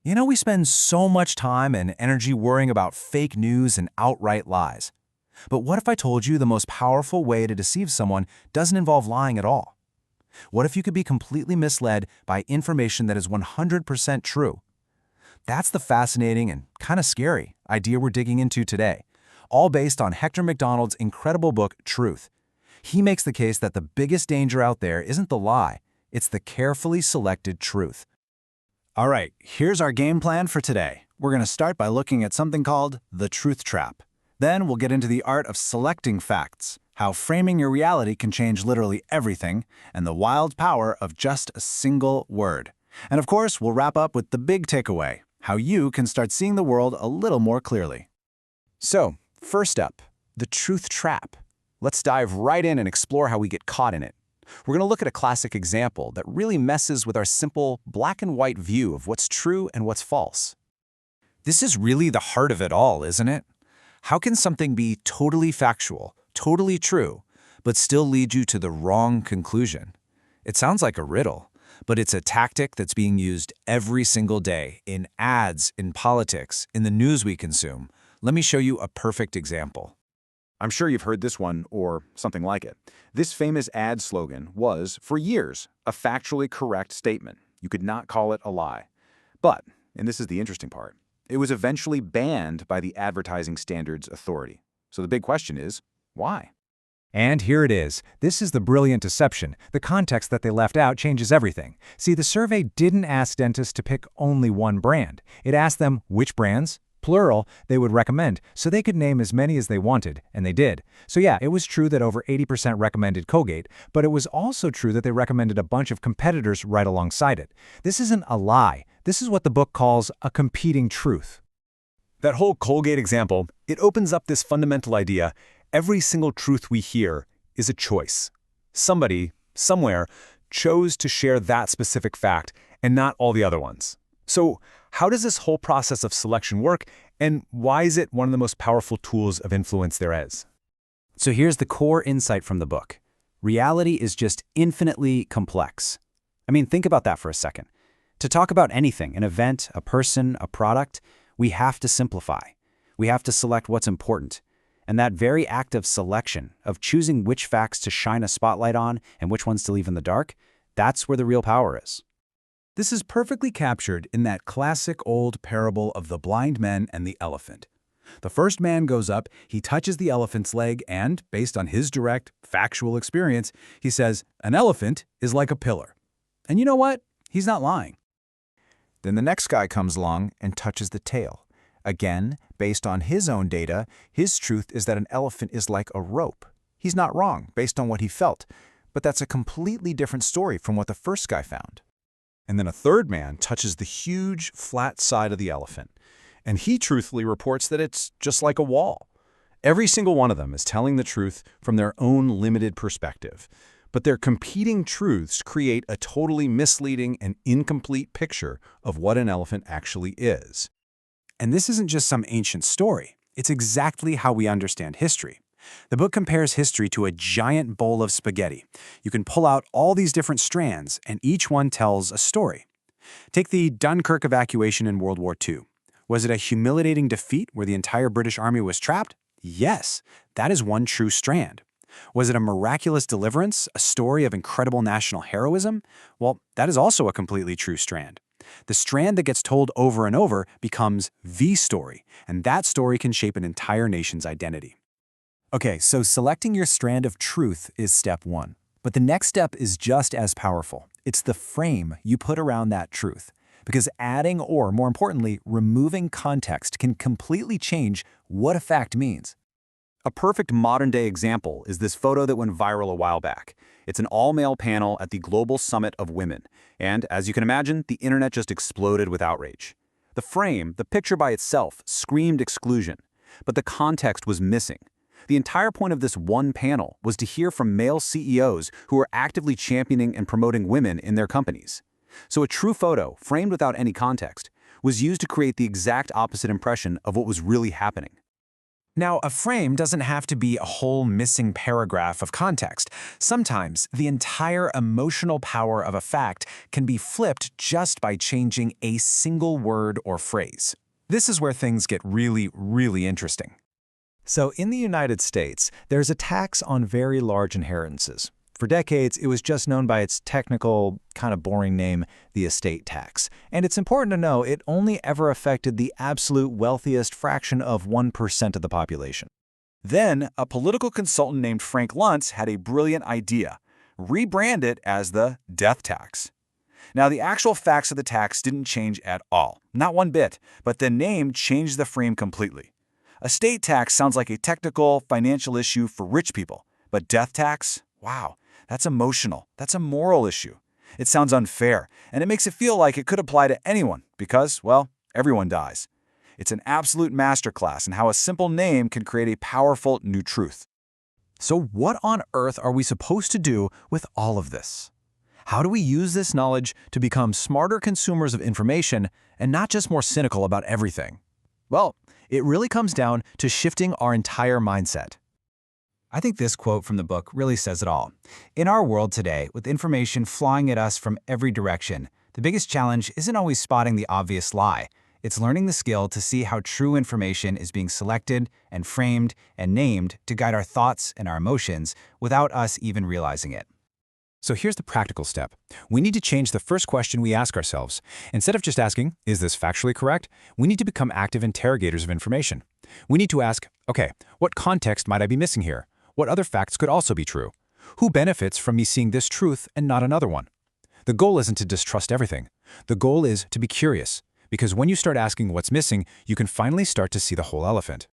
We spend so much time and energy worrying about fake news and outright lies. But what if I told you the most powerful way to deceive someone doesn't involve lying at all? What if you could be completely misled by information that is 100% true? That's the fascinating and kind of scary idea we're digging into today, all based on Hector MacDonald's incredible book, Truth. He makes the case that the biggest danger out there isn't the lie, it's the carefully selected truth. All right, here's our game plan for today. We're going to start by looking at something called the truth trap. Then we'll get into the art of selecting facts, how framing your reality can change literally everything, and the wild power of just a single word. And of course, we'll wrap up with the big takeaway, how you can start seeing the world a little more clearly. So, first up, the truth trap. Let's dive right in and explore how we get caught in it. We're going to look at a classic example that really messes with our simple black and white view of what's true and what's false. This is really the heart of it all, isn't it? How can something be totally factual, totally true, but still lead you to the wrong conclusion? It sounds like a riddle, but it's a tactic that's being used every single day in ads, in politics, in the news we consume. Let me show you a perfect example. I'm sure you've heard this one or something like it. This famous ad slogan was, for years, a factually correct statement. You could not call it a lie. But, and this is the interesting part, it was eventually banned by the Advertising Standards Authority. So the big question is, why? And here it is. This is the brilliant deception. The context that they left out changes everything. See, the survey didn't ask dentists to pick only one brand. It asked them which brands, plural, they would recommend, so they could name as many as they wanted, and they did. So yeah, it was true that over 80% recommended Colgate, but it was also true that they recommended a bunch of competitors right alongside it. This isn't a lie. This is what the book calls a competing truth. That whole Colgate example, it opens up this fundamental idea. Every single truth we hear is a choice. Somebody, somewhere, chose to share that specific fact and not all the other ones. So, how does this whole process of selection work, and why is it one of the most powerful tools of influence there is? So here's the core insight from the book. Reality is just infinitely complex. I mean, think about that for a second. To talk about anything, an event, a person, a product, we have to simplify. We have to select what's important. And that very act of selection, of choosing which facts to shine a spotlight on and which ones to leave in the dark, that's where the real power is. This is perfectly captured in that classic old parable of the blind men and the elephant. The first man goes up, he touches the elephant's leg, and, based on his direct, factual experience, he says, an elephant is like a pillar. And you know what? He's not lying. Then the next guy comes along and touches the tail. Again, based on his own data, his truth is that an elephant is like a rope. He's not wrong, based on what he felt, but that's a completely different story from what the first guy found. And then a third man touches the huge, flat side of the elephant, and he truthfully reports that it's just like a wall. Every single one of them is telling the truth from their own limited perspective, but their competing truths create a totally misleading and incomplete picture of what an elephant actually is. And this isn't just some ancient story. It's exactly how we understand history. The book compares history to a giant bowl of spaghetti. You can pull out all these different strands, and each one tells a story. Take the Dunkirk evacuation in World War II. Was it a humiliating defeat where the entire British army was trapped? Yes, that is one true strand. Was it a miraculous deliverance, a story of incredible national heroism? Well, that is also a completely true strand. The strand that gets told over and over becomes the story, and that story can shape an entire nation's identity. Okay, so selecting your strand of truth is step one. But the next step is just as powerful. It's the frame you put around that truth. Because adding or, more importantly, removing context can completely change what a fact means. A perfect modern-day example is this photo that went viral a while back. It's an all-male panel at the Global Summit of Women, and as you can imagine, the internet just exploded with outrage. The frame, the picture by itself, screamed exclusion, but the context was missing. The entire point of this one panel was to hear from male CEOs who were actively championing and promoting women in their companies. So a true photo, framed without any context, was used to create the exact opposite impression of what was really happening. Now, a frame doesn't have to be a whole missing paragraph of context. Sometimes the entire emotional power of a fact can be flipped just by changing a single word or phrase. This is where things get really, really interesting. So in the United States, there's a tax on very large inheritances. For decades, it was just known by its technical, kind of boring name, the estate tax. And it's important to know it only ever affected the absolute wealthiest fraction of 1% of the population. Then, a political consultant named Frank Luntz had a brilliant idea: rebrand it as the death tax. Now, the actual facts of the tax didn't change at all, not one bit, but the name changed the frame completely. Estate tax sounds like a technical, financial issue for rich people, but death tax? Wow, that's emotional. That's a moral issue. It sounds unfair, and it makes it feel like it could apply to anyone because, well, everyone dies. It's an absolute masterclass in how a simple name can create a powerful new truth. So what on earth are we supposed to do with all of this? How do we use this knowledge to become smarter consumers of information and not just more cynical about everything? Well, it really comes down to shifting our entire mindset. I think this quote from the book really says it all. In our world today, with information flying at us from every direction, the biggest challenge isn't always spotting the obvious lie. It's learning the skill to see how true information is being selected and framed and named to guide our thoughts and our emotions without us even realizing it. So here's the practical step. We need to change the first question we ask ourselves. Instead of just asking, is this factually correct? We need to become active interrogators of information. We need to ask, okay, what context might I be missing here? What other facts could also be true? Who benefits from me seeing this truth and not another one? The goal isn't to distrust everything. The goal is to be curious, because when you start asking what's missing, you can finally start to see the whole elephant.